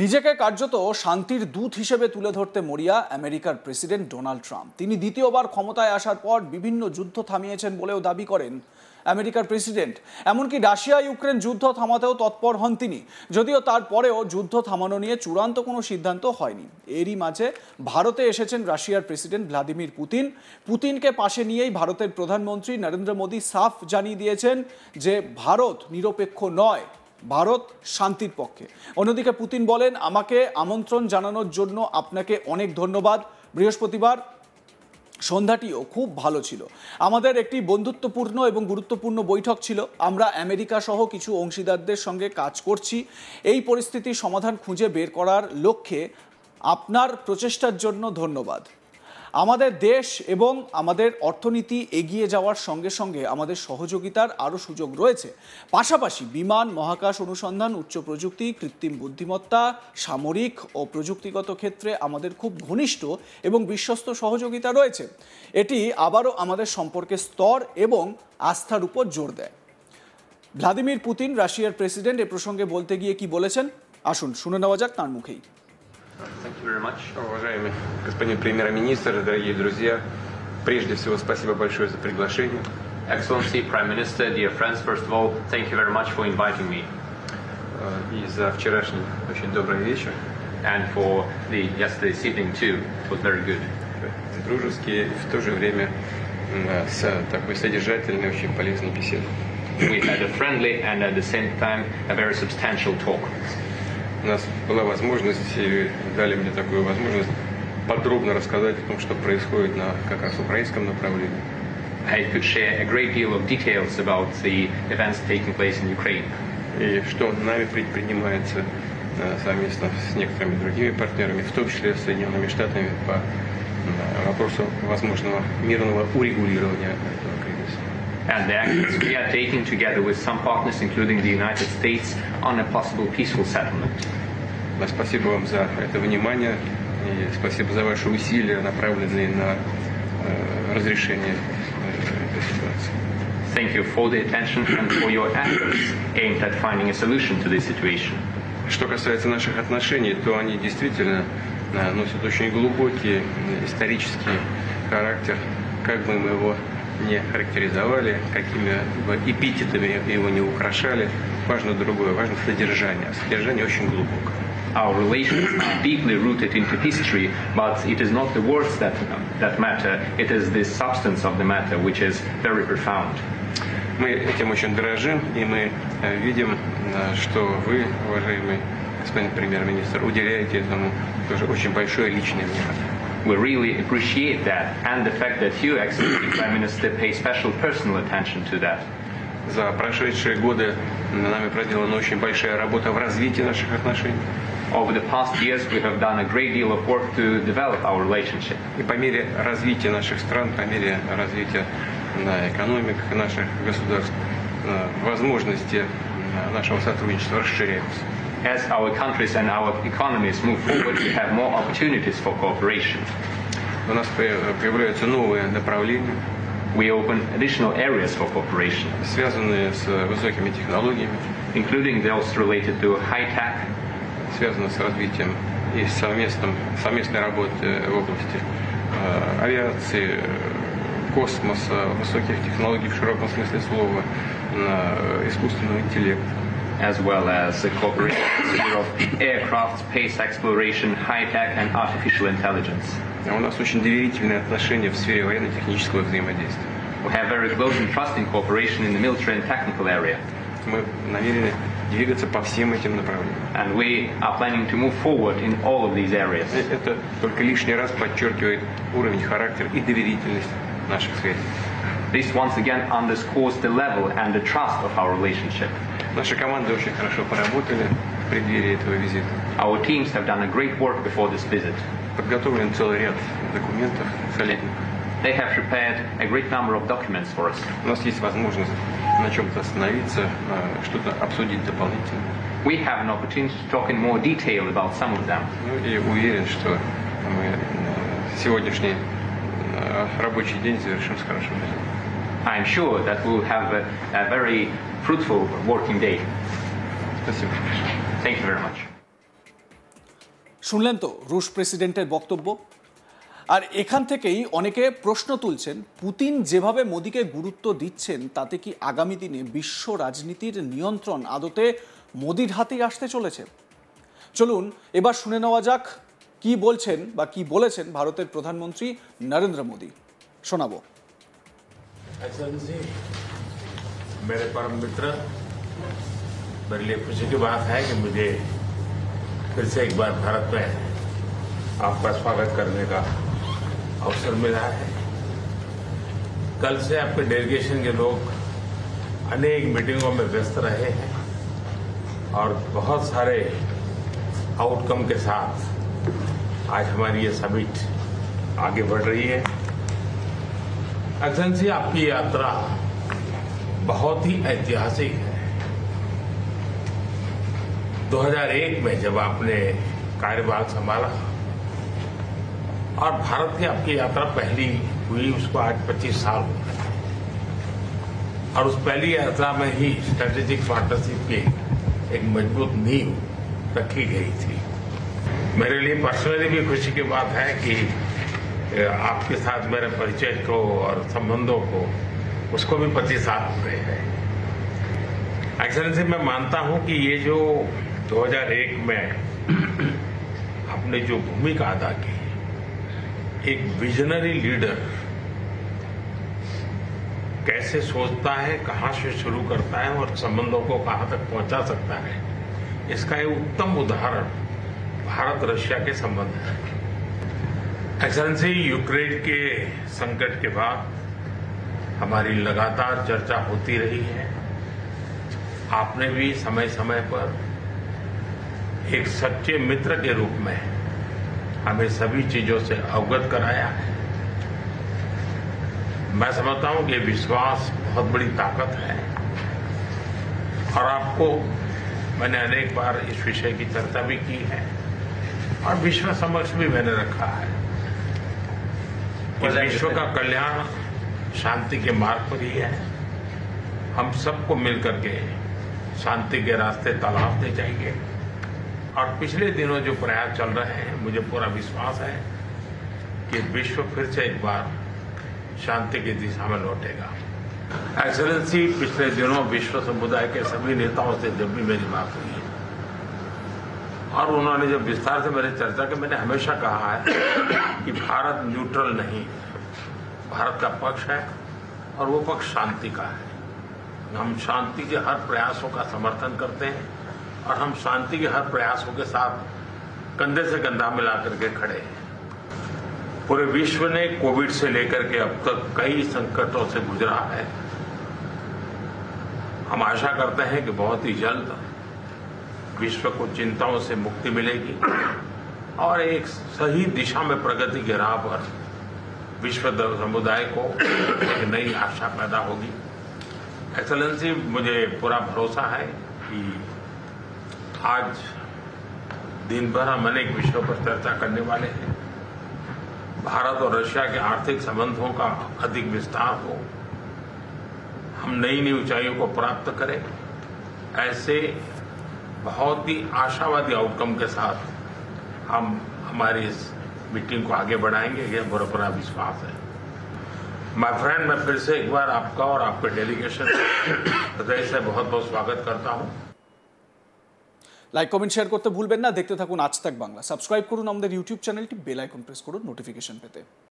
নিজেকে কার্যত শান্তির দূত হিসেবে তুলে ধরতে মরিয়া আমেরিকার প্রেসিডেন্ট ডোনাল্ড ট্রাম্প। তিনি দ্বিতীয়বার ক্ষমতায় আসার পর বিভিন্ন যুদ্ধ থামিয়েছেন বলেও দাবি করেন আমেরিকার প্রেসিডেন্ট। এমনকি রাশিয়া ইউক্রেন যুদ্ধ থামাতেও তৎপর হন তিনি, যদিও তারপরেও যুদ্ধ থামানো নিয়ে চূড়ান্ত কোনো সিদ্ধান্ত হয়নি। এরই মাঝে ভারতে এসেছেন রাশিয়ার প্রেসিডেন্ট ভ্লাদিমির পুতিনকে পাশে নিয়েই ভারতের প্রধানমন্ত্রী নরেন্দ্র মোদী সাফ জানিয়ে দিয়েছেন যে ভারত নিরপেক্ষ নয়, ভারত শান্তির পক্ষে। অন্যদিকে পুতিন বলেন, আমাকে আমন্ত্রণ জানানোর জন্য আপনাকে অনেক ধন্যবাদ। বৃহস্পতিবার সন্ধ্যাটিও খুব ভালো ছিল। আমাদের একটি বন্ধুত্বপূর্ণ এবং গুরুত্বপূর্ণ বৈঠক ছিল। আমরা আমেরিকা সহ কিছু অংশীদারদের সঙ্গে কাজ করছি এই পরিস্থিতির সমাধান খুঁজে বের করার লক্ষ্যে। আপনার প্রচেষ্টার জন্য ধন্যবাদ। আমাদের দেশ এবং আমাদের অর্থনীতি এগিয়ে যাওয়ার সঙ্গে সঙ্গে আমাদের সহযোগিতার আরও সুযোগ রয়েছে। পাশাপাশি বিমান, মহাকাশ অনুসন্ধান, উচ্চ প্রযুক্তি, কৃত্রিম বুদ্ধিমত্তা, সামরিক ও প্রযুক্তিগত ক্ষেত্রে আমাদের খুব ঘনিষ্ঠ এবং বিশ্বস্ত সহযোগিতা রয়েছে। এটি আবারও আমাদের সম্পর্কের স্তর এবং আস্থার উপর জোর দেয়। ভ্লাদিমির পুতিন রাশিয়ার প্রেসিডেন্ট এ প্রসঙ্গে বলতে গিয়ে কি বলেছেন, আসুন শুনে নেওয়া যাক তার মুখেই। Thank you very much. Уважаемый господин премьер-министр, дорогие друзья, прежде всего спасибо большое за приглашение. Excellency, Prime Minister, dear friends, first of all, thank you very much for inviting me. И за вчерашний очень добрый вечер. And for the yesterday's evening too, it was very good. Дружески и в то же время с такой содержательной, очень полезной беседой. We had a friendly and at the same time a very substantial talk. У нас была возможность, и дали мне такую возможность подробно рассказать о том, что происходит на как раз украинском направлении. I could share a great deal of details about the events taking place in Ukraine. И что нами предпринимается совместно с некоторыми другими партнерами, в том числе с Соединенными Штатами, по вопросу возможного мирного урегулирования этого кризиса. And the actions we are taking together with some partners, including the United States, on a possible peaceful settlement. Спасибо вам за это внимание и спасибо за ваши усилия, направленные на разрешение этой ситуации. Thank you for the attention and for your efforts aimed at finding a solution to this situation. Что касается наших отношений, то они действительно носят очень глубокий исторический характер, как бы мы его не характеризовали, какими бы эпитетами его не украшали. Важно другое, важно содержание. А содержание очень глубокое. Our relations are deeply rooted into history, but it is not the words that matter, it is the substance of the matter which is very profound. Мы этим очень дорожим, и мы видим, что вы, уважаемый господин премьер-министр, уделяете этому тоже очень большое личное внимание. We really appreciate that, and the fact that you, Excellency Prime Minister, pay special personal attention to that. За прошедшие годы нами проделана очень большая работа в развитии наших отношений. Over the past years, we have done a great deal of work to develop our relationship. И по мере развития наших стран, по мере развития экономик наших государств, возможности нашего сотрудничества расширяются. As our countries and our economies move forward, we have more opportunities for cooperation. У нас появляются новые направления. We open additional areas for cooperation, связанные с высокими технологиями, including those related to high tech, связанные с развитием и совместной работы в области авиации, космоса, высоких технологий в широком смысле слова, искусственного интеллекта. As well as the cooperation in the sphere of aircraft, space exploration, high tech and artificial intelligence. У нас очень доверительные отношения в сфере военно-технического взаимодействия. We have very close and trusting cooperation in the military and technical area. Мы намерены двигаться по всем этим направлениям. And we are planning to move forward in all of these areas. Это только лишний раз подчеркивает уровень, характер и доверительность наших связей. This once again underscores the level and the trust of our relationship. Наши команды очень хорошо поработали в преддверии этого визита. Our teams have done a great work before this visit. Подготовлен целый ряд документов солидных. They have prepared a great number of documents for us. У нас есть возможность на чем-то остановиться, что-то обсудить дополнительно. We have an opportunity to talk in more detail about some of them. И уверен, что мы сегодняшний рабочий день завершим с хорошим результатом. I am sure that we will have a very fruitful working day. Спасибо. Thank you very much. শুনলেন তো রুশ প্রেসিডেন্টের বক্তব্য। আর এখান থেকেই অনেকে প্রশ্ন তুলছেন, পুতিন যেভাবে মোদিকে গুরুত্ব দিচ্ছেন তাতে কি আগামী দিনে বিশ্ব রাজনীতির নিয়ন্ত্রণ আদতে মোদির হাতেই আসতে চলেছে? চলুন এবার শুনে নেওয়া যাক কি বলছেন বা কি বলেছেন ভারতের প্রধানমন্ত্রী নরেন্দ্র মোদি। শোনাবো। मेरे परम मित्र, मेरे लिए खुशी की बात है कि मुझे फिर से एक बार भारत में आपका स्वागत करने का अवसर मिला है। कल से आपके डेलीगेशन के लोग अनेक मीटिंगों में व्यस्त रहे हैं और बहुत सारे आउटकम के साथ आज हमारी ये समिट आगे बढ़ रही है। एक्सेलेंसी, आपकी यात्रा बहुत ही ऐतिहासिक है। 2001 में जब आपने कार्यभार संभाला और भारत की आपकी यात्रा पहली हुई, उसको आज 25 साल हो गए और उस पहली यात्रा में ही स्ट्रेटेजिक पार्टनरशिप की एक मजबूत नींव रखी गई थी। मेरे लिए पर्सनली भी खुशी की बात है कि आपके साथ मेरे परिचय को और संबंधों को उसको भी 25 साल हो गए हैं। एक्सेलेंसी, मैं मानता हूं कि ये जो 2001 में आपने जो भूमिका अदा की, एक विजनरी लीडर कैसे सोचता है, कहां से शुरू करता है और संबंधों को कहां तक पहुंचा सकता है, इसका एक उत्तम उदाहरण भारत रशिया के संबंध है। एक्सेलेंसी, यूक्रेन के संकट के बाद हमारी लगातार चर्चा होती रही है। आपने भी समय समय पर एक सच्चे मित्र के रूप में हमें सभी चीजों से अवगत कराया है। मैं समझता हूं कि विश्वास बहुत बड़ी ताकत है और आपको मैंने अनेक बार इस विषय की चर्चा भी की है और विश्व समक्ष भी मैंने रखा है कि विश्व का कल्याण शांति के मार्ग पर ही है। हम सबको मिलकर के शांति के रास्ते तलाशने चाहिए और पिछले दिनों जो प्रयास चल रहे हैं, मुझे पूरा विश्वास है कि विश्व फिर से एक बार शांति की दिशा में लौटेगा। एक्सेलेंसी, पिछले दिनों विश्व समुदाय के सभी नेताओं से जब भी मेरी बात हुई है और उन्होंने जब विस्तार से मेरी चर्चा की, मैंने हमेशा कहा है कि भारत न्यूट्रल नहीं, भारत का पक्ष है और वो पक्ष शांति का है। हम शांति के हर प्रयासों का समर्थन करते हैं और हम शांति के हर प्रयासों के साथ कंधे से कंधा मिला करके खड़े हैं। पूरे विश्व ने कोविड से लेकर के अब तक कई संकटों से गुजरा है। हम आशा करते हैं कि बहुत ही जल्द विश्व को चिंताओं से मुक्ति मिलेगी और एक सही दिशा में प्रगति के राह पर विश्व समुदाय को एक नई आशा पैदा होगी। एक्सेलेंसी, मुझे पूरा भरोसा है कि आज दिन भर हम अनेक विषयों पर चर्चा करने वाले हैं। भारत और रशिया के आर्थिक संबंधों का अधिक विस्तार हो, हम नई नई ऊंचाइयों को प्राप्त करें, ऐसे बहुत ही आशावादी आउटकम के साथ हम हमारी इस मीटिंग को आगे बढ़ाएंगे, यह पूरा विश्वास है। माय फ्रेंड, मैं फिर से एक बार आपका और आपके डेलीगेशन हृदय से बहुत बहुत स्वागत करता हूं। লাইক কমেন্ট শেয়ার করতে ভুলবেন না। দেখতে থাকুন আজ তাক বাংলা। সাবস্ক্রাইব করুন আমাদের ইউটিউব চ্যানেলটি, বেল আইকন প্রেস করুন নোটিফিকেশন পেতে।